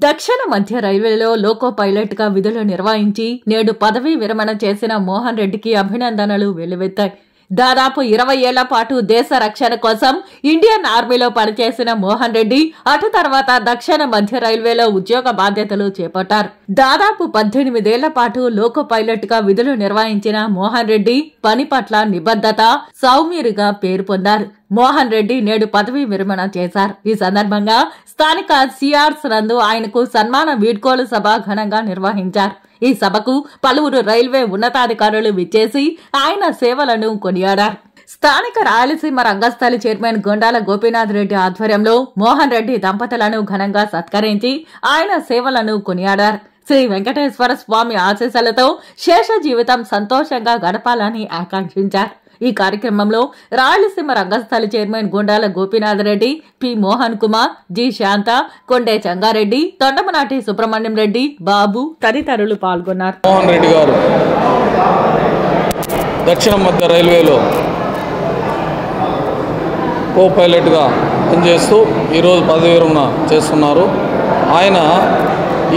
దక్షిణ మధ్య రైల్వేలో లోకో పైలట్ గా విధులు నిర్వహించి నేడు పదవీ విరమణ చేసిన మోహన్ రెడ్డికి అభినందనలు వెల్లువెత్తాయి. దాదాపు 20 ఏళ్ల పాటు దేశ రక్షణ కోసం ఇండియన్ ఆర్మీలో పనిచేసిన మోహన్ రెడ్డి అటు తర్వాత దక్షిణ మధ్య రైల్వేలో ఉద్యోగ బాధ్యతలు చేపట్టారు. దాదాపు 18 ఏళ్ల పాటు లోకో పైలట్ గా విధులు నిర్వహించిన మోహన్ రెడ్డి పని పట్ల నిబద్ధత, సౌమ్యుడిగా పేరు పొందారు. మోహన్ రెడ్డి నేడు పదవీ విరమణ చేశారు. ఈ సందర్భంగా స్థానిక సిఆర్స్ నందు ఆయనకు సన్మాన వీడ్కోలు సభ ఘనంగా నిర్వహించారు. ఈ సభకు పలువురు రైల్వే ఉన్నతాధికారులు విచ్చేసి ఆయన సేవలను కొనియాడారు. స్థానిక రాయలసీమ రంగస్థలి చైర్మన్ గొండాల గోపీనాథ్ రెడ్డి ఆధ్వర్యంలో మోహన్ రెడ్డి దంపతులను ఘనంగా సత్కరించి ఆయన సేవలను కొనియాడారు. శ్రీ వెంకటేశ్వర స్వామి ఆశీస్సులతో శేష జీవితం సంతోషంగా గడపాలని ఆకాంక్షించారు. ఈ కార్యక్రమంలో Rayalaseema Rangasthali chairman Gundala Gopinath Reddy, P Mohan Kumar, G Shanta, Konde Changareddy, Tondamanati Subrahmanyam Reddy, Babu తదితరులు పాల్గొన్నారు. మోహన్ రెడ్డి గారు దక్షిణ మధ్య రైల్వేలో కో పైలట్గా పనిచేస్తూ ఈరోజు పదవీ విరమణ చేస్తున్నారు. ఆయన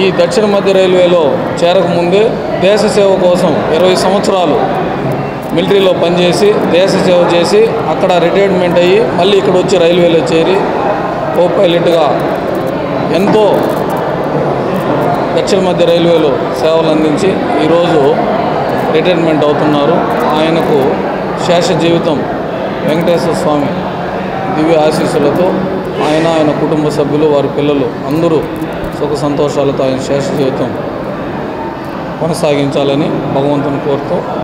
ఈ దక్షిణ మధ్య రైల్వేలో చేరకముందే దేశ సేవ కోసం 20 సంవత్సరాలు మిలిటరీలో పనిచేసి దేశ సేవ చేసి అక్కడ రిటైర్మెంట్ అయ్యి మళ్ళీ ఇక్కడ వచ్చి రైల్వేలో చేరి కో పైలట్గా ఎంతో దక్షిణ మధ్య రైల్వేలో సేవలు అందించి ఈరోజు రిటైర్మెంట్ అవుతున్నారు. ఆయనకు శేష జీవితం వెంకటేశ్వర స్వామి దివ్య ఆశీస్సులతో ఆయన కుటుంబ సభ్యులు, వారి పిల్లలు అందరూ సుఖ సంతోషాలతో ఆయన శేష జీవితం కొనసాగించాలని భగవంతుని కోరుతూ